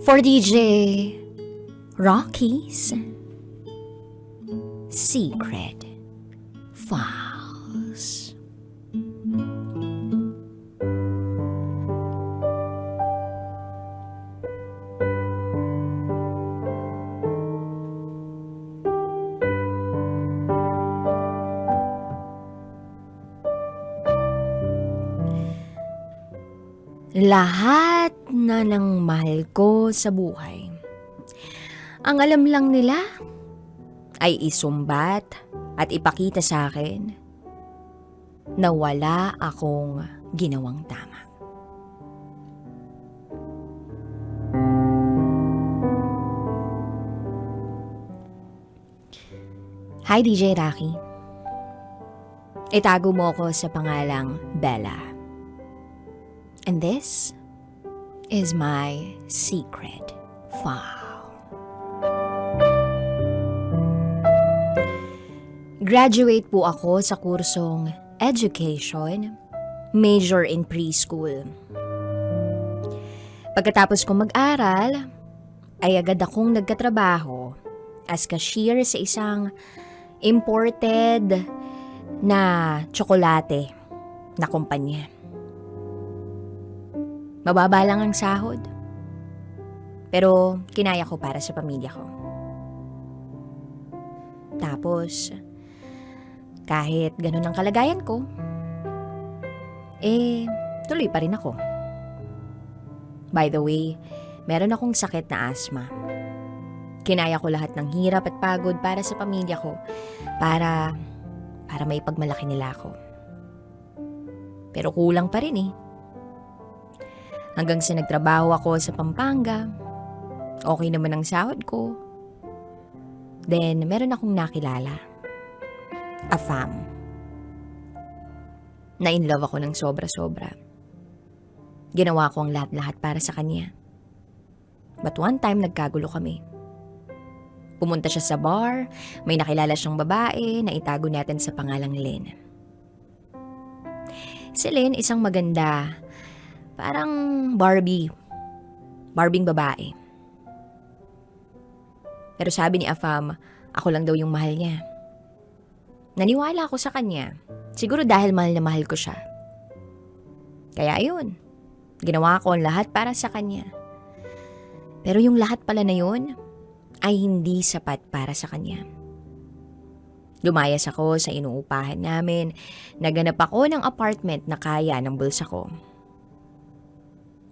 for DJ Rocky's Secret Files. Lahat na ng mahal ko sa buhay, ang alam lang nila ay isumbat at ipakita sa akin na wala akong ginawang tama. Hi DJ Rocky. Itago mo ako sa pangalang Bella. And this is my secret file. Graduate po ako sa kursong Education, major in preschool. Pagkatapos kong mag-aral, ay agad akong nagkatrabaho as cashier sa isang imported na tsokolate na kumpanya. Mababa lang ang sahod, pero kinaya ko para sa pamilya ko. Tapos, kahit ganun ang kalagayan ko, tuloy pa rin ako. By the way, meron akong sakit na asthma. Kinaya ko lahat ng hirap at pagod para sa pamilya ko, para may pagmalaki nila ako. Pero kulang pa rin eh. Hanggang sa nagtrabaho ako sa Pampanga, okay naman ang sahod ko. Then, meron akong nakilala. A fam. Na-in love ako ng sobra-sobra. Ginawa ko ang lahat-lahat para sa kanya. But one time, nagkagulo kami. Pumunta siya sa bar, may nakilala siyang babae na itago natin sa pangalang Lynn. Si Lynn, isang maganda, parang Barbing babae. Pero sabi ni Afam, ako lang daw yung mahal niya. Naniwala ako sa kanya. Siguro dahil mahal na mahal ko siya. Kaya ayun, ginawa ko ang lahat para sa kanya. Pero yung lahat pala na yun ay hindi sapat para sa kanya. Lumayas ako sa inuupahan namin. Naganap ako ng apartment na kaya ng bulsa ko.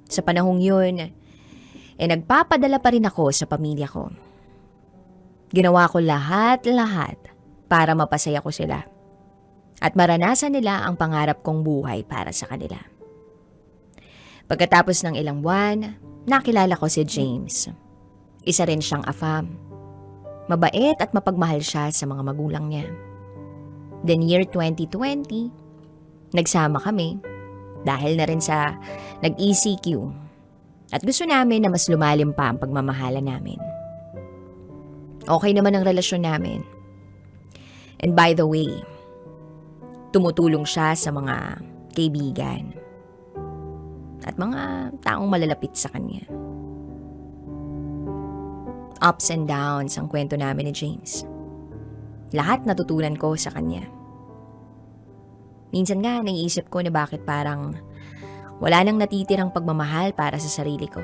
Sa panahong yun, nagpapadala pa rin ako sa pamilya ko. Ginawa ko lahat-lahat para mapasaya ko sila. At maranasan nila ang pangarap kong buhay para sa kanila. Pagkatapos ng ilang buwan, nakilala ko si James. Isa rin siyang afam. Mabait at mapagmahal siya sa mga magulang niya. Then year 2020, nagsama kami. Dahil na rin sa nag-ECQ at gusto namin na mas lumalim pa ang pagmamahala namin. Okay naman ang relasyon namin. And by the way, tumutulong siya sa mga kaibigan at mga taong malalapit sa kanya. Ups and downs ang kwento namin ni James. Lahat natutunan ko sa kanya. Minsan nga, naiisip ko na bakit parang wala nang natitirang pagmamahal para sa sarili ko.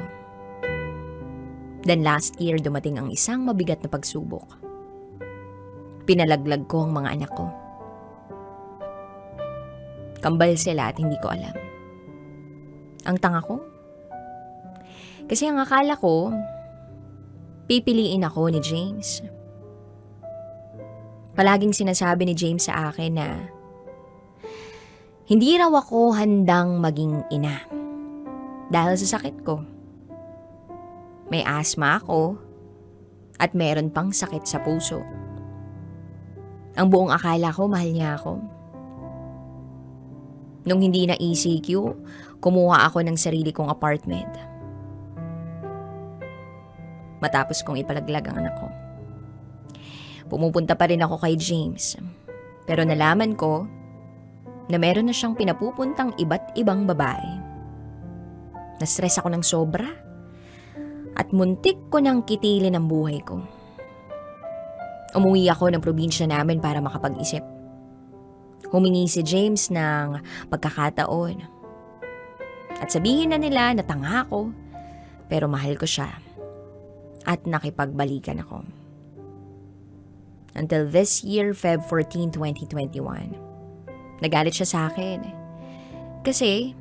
Then last year, dumating ang isang mabigat na pagsubok. Pinalaglag ko ang mga anak ko. Kambal sila at hindi ko alam. Ang tanga ko? Kasi ang akala ko, pipiliin ako ni James. Palaging sinasabi ni James sa akin na hindi raw ako handang maging ina dahil sa sakit ko. May asthma ako at meron pang sakit sa puso. Ang buong akala ko mahal niya ako. Nung hindi na ECQ, kumuha ako ng sarili kong apartment. Matapos kong ipalaglag ang anak ko. Pumupunta pa rin ako kay James. Pero nalaman ko na meron na siyang pinapupuntang iba't ibang babae. Na-stress ako ng sobra. At muntik ko nang kitilin ang buhay ko. Umuwi ako ng probinsya namin para makapag-isip. Humingi si James ng pagkakataon. At sabihin na nila na tanga ako, pero mahal ko siya. At nakipagbalikan ako. Until this year, Feb 14, 2021. Nagalit siya sa akin. Kasi,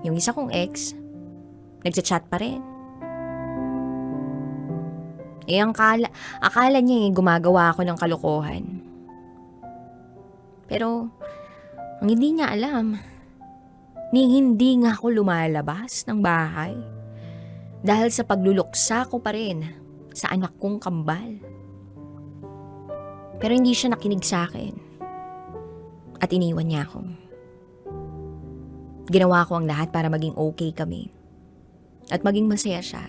yung isa kong ex, nagchat-chat pa rin. Akala niya gumagawa ako ng kalokohan. Pero, ang hindi niya alam, hindi nga ako lumalabas ng bahay. Dahil sa pagluluksa ko pa rin sa anak kong kambal. Pero hindi siya nakinig sa akin. At iniwan niya ako. Ginawa ko ang lahat para maging okay kami. At maging masaya siya.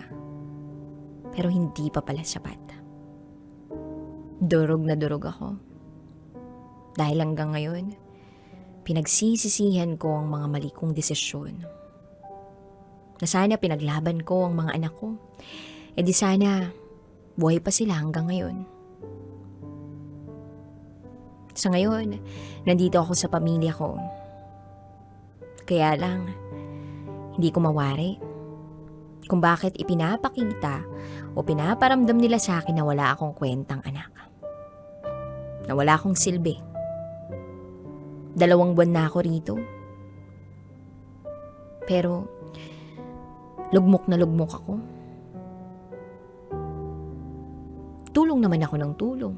Pero hindi pa pala sapat. Durog na durog ako. Dahil hanggang ngayon, pinagsisisihan ko ang mga mali kong desisyon. Na sana pinaglaban ko ang mga anak ko. E di sana, buhay pa sila hanggang ngayon. Sa ngayon, nandito ako sa pamilya ko. Kaya lang, hindi ko mawari kung bakit ipinapakita o pinaparamdam nila sa akin na wala akong kwentang anak. Na wala akong silbi. 2 buwan na ako rito. Pero, lugmok na lugmok ako. Tulong naman ako ng tulong.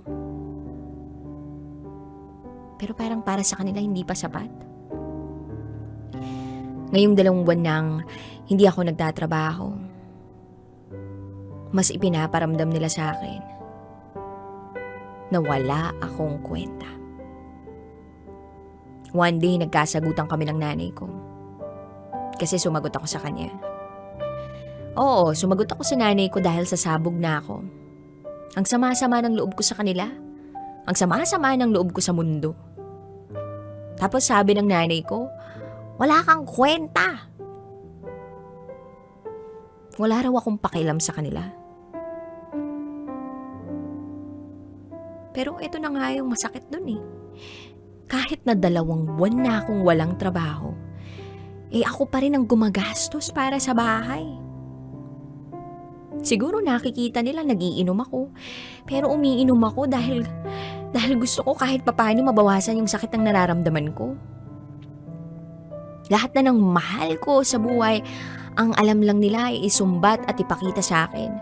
Pero parang para sa kanila hindi pa sapat. Ngayong 2 buwan nang hindi ako nagtatrabaho, mas ipinaparamdam nila sa akin na wala akong kwenta. One day, nagkasagutan kami ng nanay ko. Kasi sumagot ako sa kanya. Oo, sumagot ako sa nanay ko dahil sa sabog na ako. Ang sama-sama ng loob ko sa kanila. Ang sama-sama ng loob ko sa mundo. Tapos sabi ng nanay ko, wala kang kwenta. Wala raw akong pakialam sa kanila. Pero ito na nga yung masakit dun eh. Kahit na 2 buwan na akong walang trabaho, ako pa rin ang gumagastos para sa bahay. Siguro nakikita nila nagiinom ako, pero umiinom ako dahil gusto ko kahit papaano mabawasan yung sakit ng nararamdaman ko. Lahat na ng mahal ko sa buhay, ang alam lang nila ay isumbat at ipakita sa akin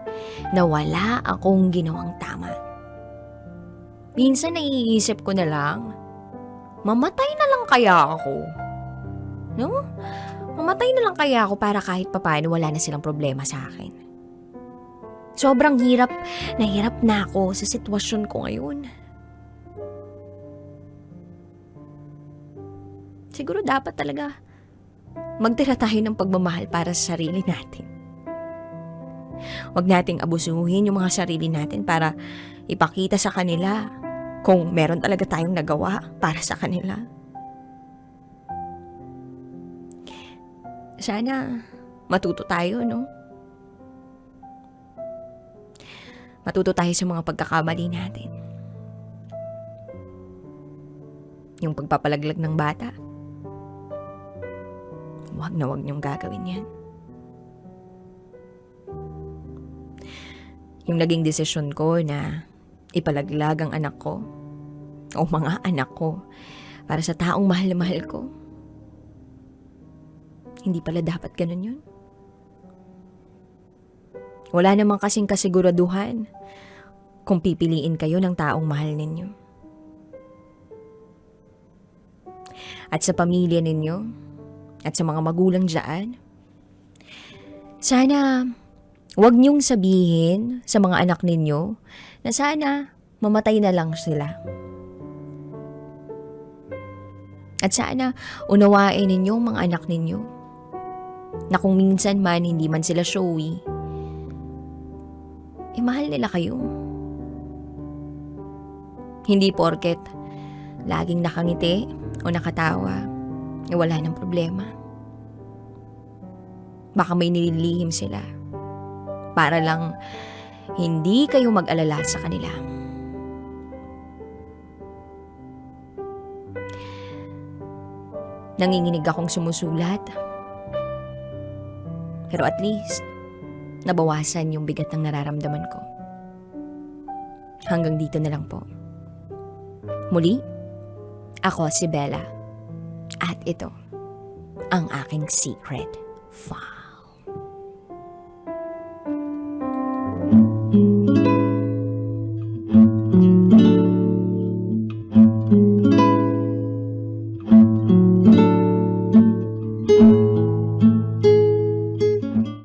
na wala akong ginawang tama. Minsan naiisip ko na lang, mamatay na lang kaya ako? No? Mamatay na lang kaya ako para kahit papaano wala na silang problema sa akin. Sobrang hirap na ako sa sitwasyon ko ngayon. Siguro dapat talaga magtira tayo ng pagmamahal para sa sarili natin. Huwag nating abusuhin yung mga sarili natin para ipakita sa kanila kung meron talaga tayong nagawa para sa kanila. Sana matuto tayo, no? Matuto tayo sa mga pagkakamali natin. Yung pagpapalaglag ng bata, wag niyong gagawin yan. Yung naging desisyon ko na ipalaglag ang anak ko o mga anak ko para sa taong mahal na mahal ko, hindi pala dapat ganun yun. Wala namang kasing kasiguraduhan kung pipiliin kayo ng taong mahal ninyo. At sa pamilya ninyo, at sa mga magulang dyan, sana huwag niyong sabihin sa mga anak ninyo na sana mamatay na lang sila. At sana unawain ninyo ang mga anak ninyo na kung minsan man hindi man sila showy, mahal nila kayo. Hindi porket laging nakangiti o nakatawa, wala ng problema. Baka may nililihim sila. para lang hindi kayo mag-alala sa kanila. Nanginginig akong sumusulat. Pero at least, nabawasan yung bigat ng nararamdaman ko. Hanggang dito na lang po. Muli, ako si Bella. At ito, ang aking secret file.